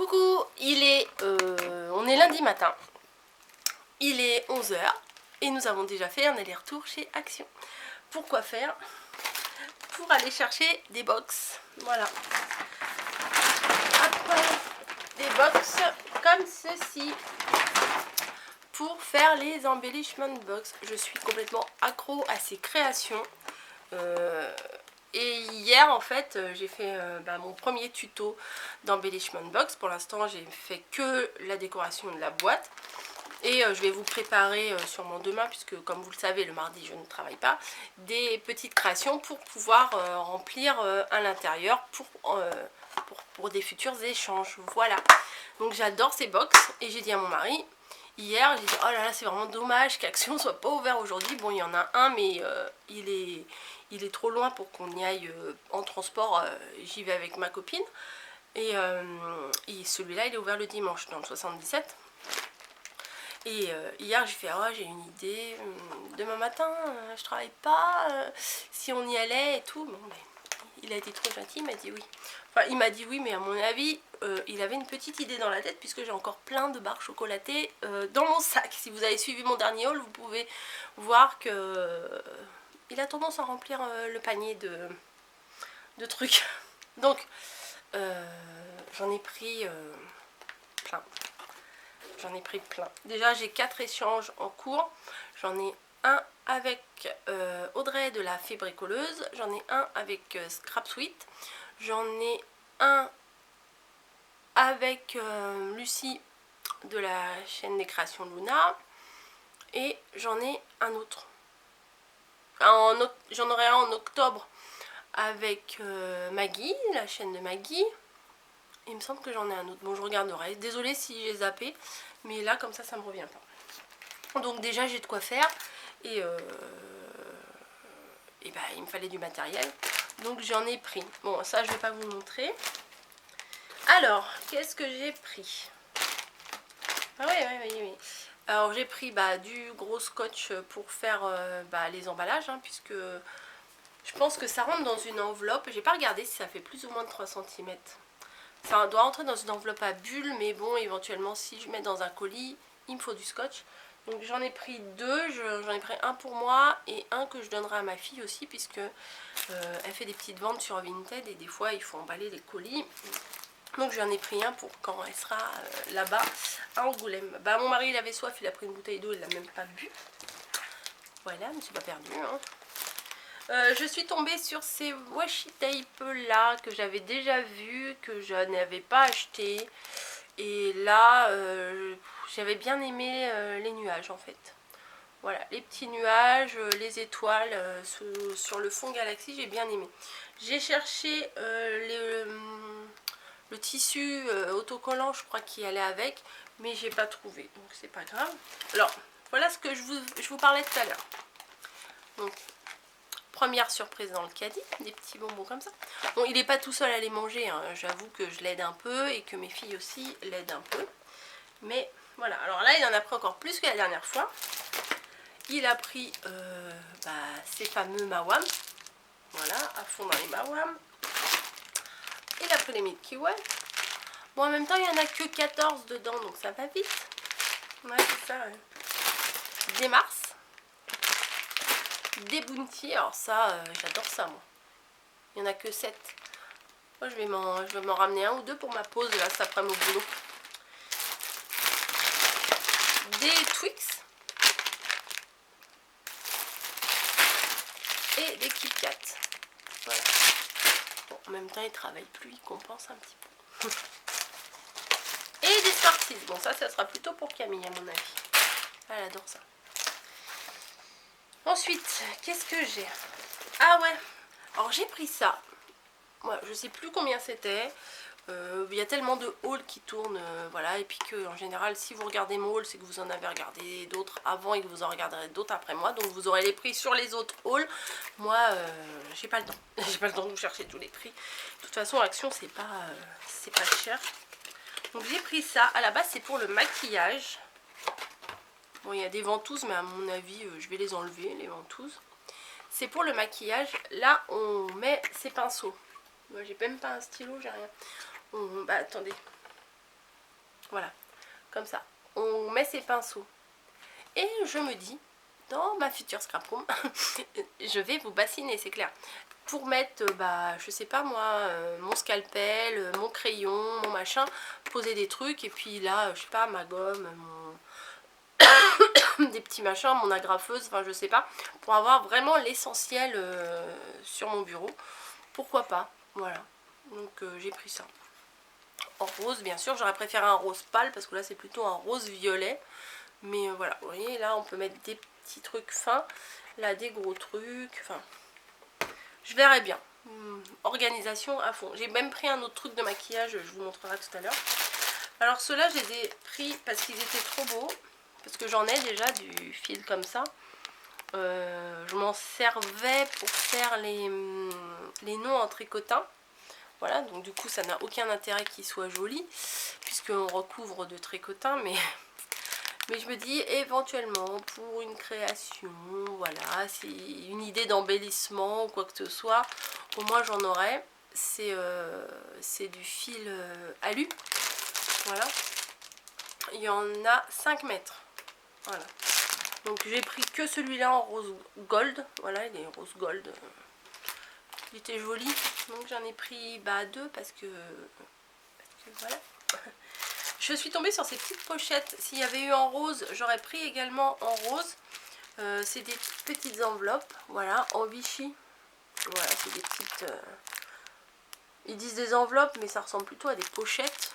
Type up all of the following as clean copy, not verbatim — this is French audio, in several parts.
Coucou, on est lundi matin, il est 11 h et nous avons déjà fait un aller-retour chez Action. Pourquoi faire? Pour aller chercher des box, voilà. Après, des box comme ceci, pour faire les embellishment box. Je suis complètement accro à ces créations. Et hier en fait j'ai fait mon premier tuto d'embellishment box. Pour l'instant j'ai fait que la décoration de la boîte. Et je vais vous préparer sûrement demain, puisque comme vous le savez le mardi je ne travaille pas, des petites créations pour pouvoir remplir à l'intérieur pour des futurs échanges. Voilà, donc j'adore ces box et j'ai dit à mon mari hier, j'ai dit oh là là c'est vraiment dommage qu'Action soit pas ouvert aujourd'hui. Bon il y en a un mais il est trop loin pour qu'on y aille en transport, j'y vais avec ma copine. Et celui-là il est ouvert le dimanche dans le 77. Et hier j'ai fait oh j'ai une idée, demain matin je travaille pas, si on y allait et tout. Bon ben il a été trop gentil, il m'a dit oui. Enfin il m'a dit oui, mais à mon avis il avait une petite idée dans la tête, puisque j'ai encore plein de barres chocolatées dans mon sac. Si vous avez suivi mon dernier haul, vous pouvez voir que il a tendance à remplir le panier de trucs. Donc j'en ai pris plein. J'en ai pris plein. Déjà j'ai 4 échanges en cours. J'en ai un avec Audrey de la Fée Bricoleuse. J'en ai un avec Scrap Sweet. J'en ai un avec Lucie de la chaîne des créations Luna. Et j'en ai un autre. J'en aurai un en octobre avec Maggie, la chaîne de Maggie. Il me semble que j'en ai un autre. Bon, je regarderai. Désolée si j'ai zappé. Mais là, comme ça me revient pas. Donc déjà, j'ai de quoi faire. Et ben, il me fallait du matériel. Donc j'en ai pris. Bon, ça, je vais pas vous montrer. Alors, qu'est-ce que j'ai pris? Ah oui. Alors, j'ai pris du gros scotch pour faire les emballages. Hein, puisque je pense que ça rentre dans une enveloppe. J'ai pas regardé si ça fait plus ou moins de 3 cm. Ça doit rentrer dans une enveloppe à bulles, mais bon, éventuellement, si je mets dans un colis, il me faut du scotch. Donc j'en ai pris deux, j'en ai pris un pour moi et un que je donnerai à ma fille aussi, puisque elle fait des petites ventes sur Vinted et des fois il faut emballer les colis. Donc j'en ai pris un pour quand elle sera là-bas à Angoulême. Mon mari il avait soif, il a pris une bouteille d'eau, il l'a même pas bu. Voilà, je ne suis pas perdue. Hein. Je suis tombée sur ces washi tape là que j'avais déjà vu, que je n'avais pas acheté. Et là j'avais bien aimé les nuages en fait. Voilà, les petits nuages, les étoiles sur le fond galaxie, j'ai bien aimé. J'ai cherché le tissu autocollant, je crois, qui allait avec, mais j'ai pas trouvé, donc c'est pas grave. Alors voilà ce que je vous parlais tout à l'heure. Donc première surprise dans le caddie, des petits bonbons comme ça. Bon, il n'est pas tout seul à les manger, hein. J'avoue que je l'aide un peu et que mes filles aussi l'aident un peu. Mais voilà, alors là il en a pris encore plus que la dernière fois. Il a pris ces fameux Mawam. Voilà, à fond dans les Mawam. Il a pris les Milky Way. Bon, en même temps il n'y en a que 14 dedans, donc ça va vite. Ouais, c'est ça. Des Mars. Des Bounty, alors ça j'adore ça moi. Il n'y en a que 7. Moi je vais m'en ramener un ou deux pour ma pause là cet après-midi au boulot. Des Twix et des Kit Kat. Voilà. Bon, en même temps il travaille plus, il compense un petit peu. Et des Smarties. Bon, ça sera plutôt pour Camille à mon avis. Elle adore ça. Ensuite, qu'est-ce que j'ai? Ah ouais, alors j'ai pris ça. Ouais, je sais plus combien c'était. Il y a tellement de hauls qui tournent, voilà, et puis que en général si vous regardez mon haul, c'est que vous en avez regardé d'autres avant et que vous en regarderez d'autres après moi, donc vous aurez les prix sur les autres hauls. Moi j'ai pas le temps. J'ai pas le temps de vous chercher tous les prix. De toute façon Action c'est pas cher. Donc j'ai pris ça. À la base c'est pour le maquillage. Bon, il y a des ventouses, mais à mon avis je vais les enlever, les ventouses. C'est pour le maquillage. Là on met ces pinceaux. Moi j'ai même pas un stylo, j'ai rien. Attendez. Voilà, comme ça. On met ses pinceaux. Et je me dis, dans ma future scrap room, je vais vous bassiner, c'est clair. Pour mettre, je sais pas moi, mon scalpel, mon crayon, mon machin, poser des trucs. Et puis là, je sais pas, ma gomme, des petits machins, mon agrafeuse, enfin je sais pas. Pour avoir vraiment l'essentiel sur mon bureau. Pourquoi pas, voilà. Donc j'ai pris ça. En rose, bien sûr, j'aurais préféré un rose pâle parce que là c'est plutôt un rose violet. Mais voilà, vous voyez, là on peut mettre des petits trucs fins, là des gros trucs, enfin, je verrai bien. Organisation à fond. J'ai même pris un autre truc de maquillage, je vous montrerai tout à l'heure. Alors ceux-là, je les ai pris parce qu'ils étaient trop beaux, parce que j'en ai déjà du fil comme ça. Je m'en servais pour faire les noms en tricotin. Voilà, donc du coup ça n'a aucun intérêt qu'ils soient jolis, puisqu'on recouvre de tricotin, mais je me dis éventuellement pour une création, voilà, si une idée d'embellissement ou quoi que ce soit, au moins j'en aurai. C'est du fil alu, voilà. Il y en a 5 mètres, voilà. Donc j'ai pris que celui-là en rose gold, voilà, il est rose gold. Il était joli, donc j'en ai pris deux parce que voilà. Je suis tombée sur ces petites pochettes. S'il y avait eu en rose, j'aurais pris également en rose. C'est des petites enveloppes, voilà, en Vichy. Voilà, c'est des petites... Ils disent des enveloppes, mais ça ressemble plutôt à des pochettes,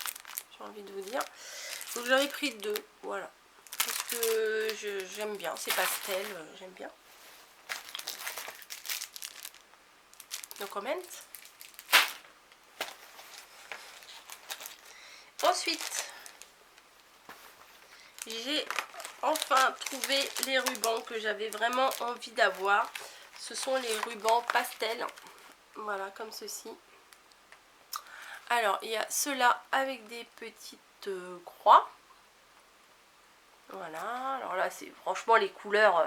j'ai envie de vous dire. Donc j'en ai pris 2, voilà. Parce que j'aime bien, c'est pastel, j'aime bien. No comment. Ensuite, j'ai enfin trouvé les rubans que j'avais vraiment envie d'avoir. Ce sont les rubans pastel. Voilà, comme ceci. Alors, il y a ceux-là avec des petites croix. Voilà. Alors là, c'est franchement les couleurs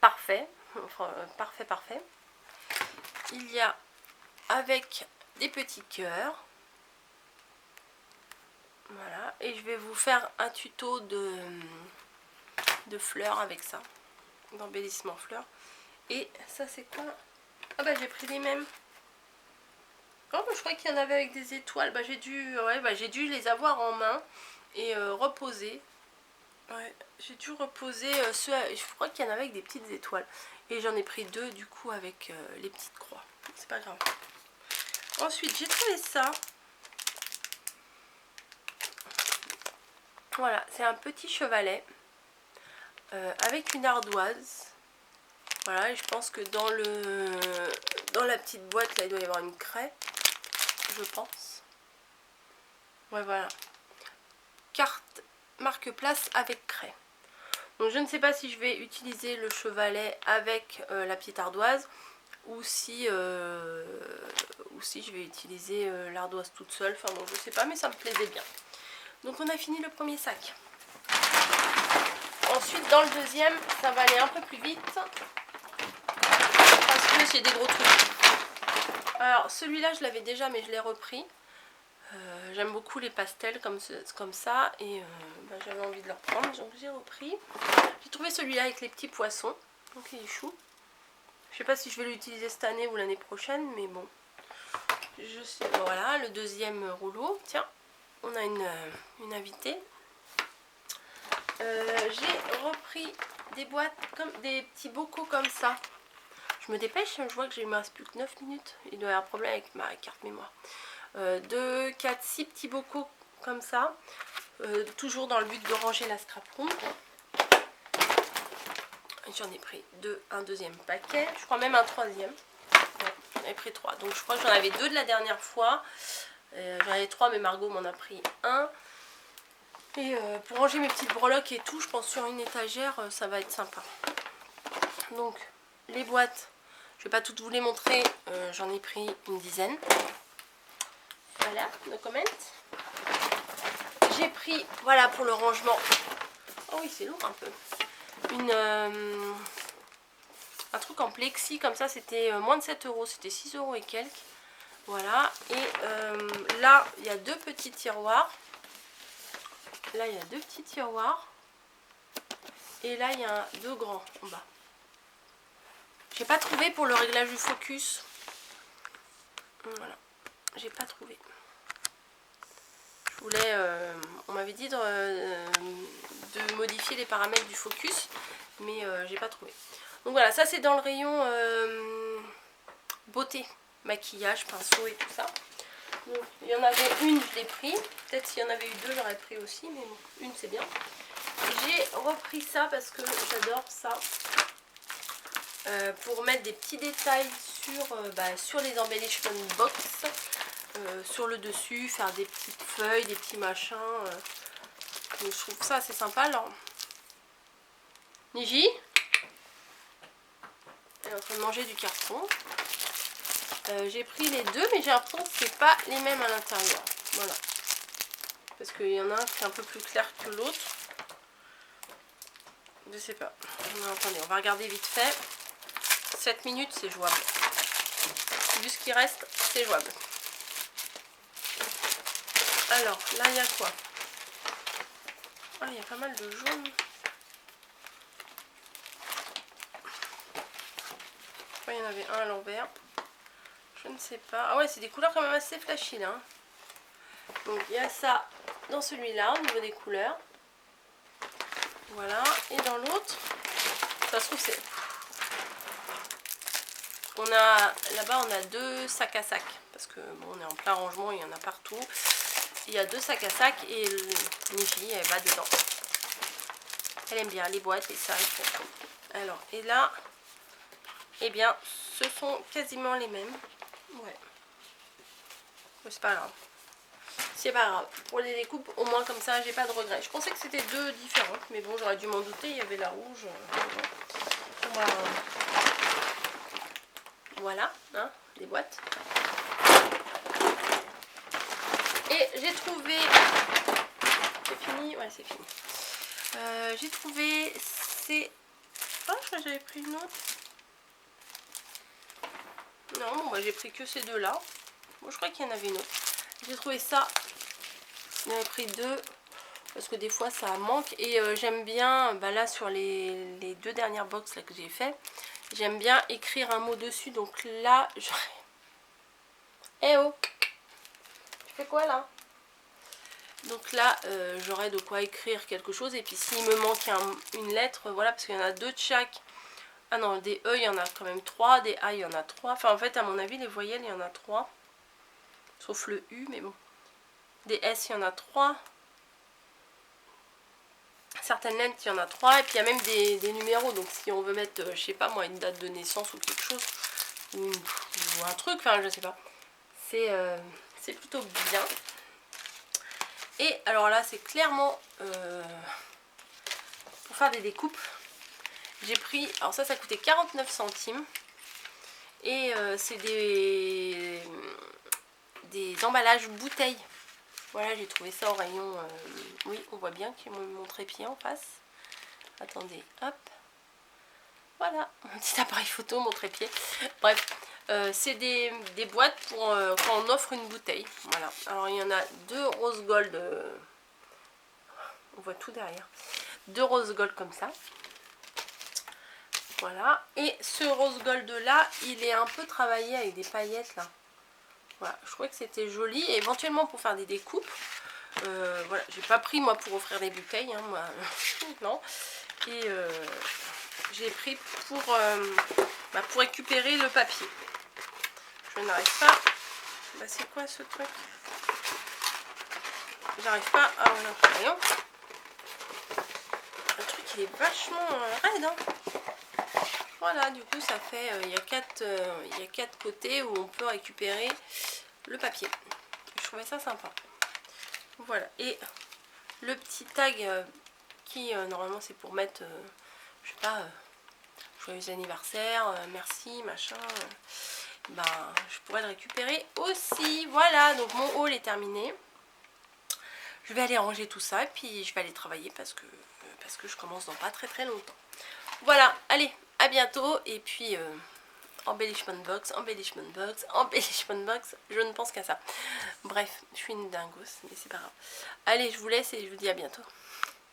parfait. Enfin, parfait. Il y a avec des petits cœurs. Voilà. Et je vais vous faire un tuto de fleurs avec ça. D'embellissement fleurs. Et ça, c'est quoi? Ah bah, j'ai pris les mêmes. Oh, bah, je crois qu'il y en avait avec des étoiles. Bah, j'ai dû les avoir en main et reposer. Ouais, j'ai dû reposer ceux. Je crois qu'il y en avait avec des petites étoiles. Et j'en ai pris 2 du coup avec les petites croix. C'est pas grave. Ensuite, j'ai trouvé ça. Voilà, c'est un petit chevalet avec une ardoise. Voilà, et je pense que dans la petite boîte, là, il doit y avoir une craie. Je pense. Ouais, voilà. Carte marque-place avec craie. Donc je ne sais pas si je vais utiliser le chevalet avec la petite ardoise ou si je vais utiliser l'ardoise toute seule. Enfin bon, je sais pas, mais ça me plaisait bien. Donc on a fini le premier sac. Ensuite, dans le deuxième, ça va aller un peu plus vite parce que j'ai des gros trucs. Alors celui-là, je l'avais déjà, mais je l'ai repris. J'aime beaucoup les pastels comme ça et j'avais envie de le reprendre, donc j'ai repris. J'ai trouvé celui-là avec les petits poissons, donc il est chou. Je sais pas si je vais l'utiliser cette année ou l'année prochaine, mais bon. Je sais. Voilà, le deuxième rouleau. Tiens, on a une invitée. J'ai repris des boîtes, comme des petits bocaux comme ça. Je me dépêche, je vois que il me reste plus que 9 minutes. Il doit y avoir un problème avec ma carte mémoire. 2, 4, 6 petits bocaux comme ça. Toujours dans le but de ranger la scrap room. J'en ai pris un deuxième paquet. Je crois même un troisième. Ouais, j'en ai pris 3. Donc je crois que j'en avais 2 de la dernière fois. J'en avais 3, mais Margot m'en a pris un. Et pour ranger mes petites breloques et tout, je pense sur une étagère, ça va être sympa. Donc les boîtes, je vais pas toutes vous les montrer. J'en ai pris une dizaine. Voilà, no comment. J'ai pris, voilà, pour le rangement. Oh oui, c'est lourd un peu. Un truc en plexi comme ça, c'était moins de 7 €, c'était 6 € et quelques. Voilà, et là, il y a 2 petits tiroirs. là il y a 2 petits tiroirs. Et là il y a 2 grands en bas. J'ai pas trouvé pour le réglage du focus. Voilà, j'ai pas trouvé. Je voulais, on m'avait dit de modifier les paramètres du focus, mais j'ai pas trouvé. Donc voilà, ça c'est dans le rayon beauté, maquillage, pinceau et tout ça. Donc, il y en avait une, je l'ai pris. Peut-être s'il y en avait eu 2, j'aurais pris aussi, mais bon, une c'est bien. J'ai repris ça parce que j'adore ça. Pour mettre des petits détails sur les embellishment box, sur le dessus, faire des petites feuilles, des petits machins. Donc je trouve ça assez sympa. Alors, Niji, elle est en train de manger du carton. J'ai pris les 2, mais j'ai l'impression que c'est pas les mêmes à l'intérieur. Voilà. Parce qu'il y en a un qui est un peu plus clair que l'autre. Je sais pas. Non, attendez, on va regarder vite fait. 7 minutes, c'est jouable. Vu ce qui reste, c'est jouable. Alors, là, il y a quoi? Ah, il y a pas mal de jaune. Il y en avait un à l'envers. Je ne sais pas. Ah ouais, c'est des couleurs quand même assez flashy là. Donc, il y a ça dans celui-là, au niveau des couleurs. Voilà. Et dans l'autre, ça se trouve, c'est... On a là-bas, on a 2 sacs à sac parce que bon, on est en plein rangement, il y en a partout. Il y a 2 sacs à sac et Niji, elle va dedans. Elle aime bien les boîtes et ça. Alors, et là, eh bien, ce sont quasiment les mêmes. Ouais. C'est pas grave. C'est pas grave. Pour les découpes, au moins comme ça, j'ai pas de regrets. Je pensais que c'était 2 différentes, mais bon, j'aurais dû m'en douter. Il y avait la rouge. Voilà, hein, les boîtes. Et j'ai trouvé... C'est fini? Ouais, c'est fini. J'ai trouvé ces... Oh, je crois que j'avais pris une autre. Non, bon, bah, j'ai pris que ces 2-là. Bon, je crois qu'il y en avait une autre. J'ai trouvé ça. J'en ai pris 2. Parce que des fois, ça manque. Et j'aime bien, bah, là, sur les 2 dernières box là, que j'ai fait, j'aime bien écrire un mot dessus. Donc là, j'aurais... Eh oh! Tu fais quoi là? Donc là, j'aurais de quoi écrire quelque chose. Et puis s'il me manque une lettre, voilà, parce qu'il y en a 2 de chaque. Ah non, des E, il y en a quand même 3. Des A, il y en a 3. Enfin, en fait, à mon avis, les voyelles, il y en a 3. Sauf le U, mais bon. Des S, il y en a 3. Certaines lettres, il y en a 3. Et puis, il y a même des numéros. Donc, si on veut mettre, je sais pas moi, une date de naissance ou quelque chose, ou un truc, enfin, je sais pas. C'est plutôt bien. Et alors là, c'est clairement pour faire des découpes. J'ai pris, alors ça coûtait 49 centimes. Et c'est des emballages bouteilles. Voilà, j'ai trouvé ça au rayon... oui, on voit bien qu'il y a mon trépied en face. Attendez, hop. Voilà, mon petit appareil photo, mon trépied. Bref, c'est des boîtes pour quand on offre une bouteille. Voilà, alors il y en a 2 rose gold. On voit tout derrière. 2 rose gold comme ça. Voilà, et ce rose gold là, il est un peu travaillé avec des paillettes là. Voilà, je trouvais que c'était joli. Et éventuellement pour faire des découpes. Voilà, j'ai pas pris moi pour offrir des bouteilles, hein, moi. Non. Et j'ai pris pour récupérer le papier. Je n'arrive pas. Bah, c'est quoi ce truc? J'arrive pas à ouvrir le crayon. Le truc il est vachement raide, hein. Voilà, du coup ça fait, il y a 4 côtés où on peut récupérer le papier. Je trouvais ça sympa. Voilà, et le petit tag qui normalement c'est pour mettre, je sais pas, joyeux anniversaire, merci, machin. Ben, je pourrais le récupérer aussi. Voilà, donc mon haul est terminé. Je vais aller ranger tout ça et puis je vais aller travailler parce que je commence dans pas très longtemps. Voilà, allez, à bientôt et puis embellishment box, embellishment box, embellishment box, je ne pense qu'à ça. Bref, je suis une dingos, mais c'est pas grave. Allez, je vous laisse et je vous dis à bientôt.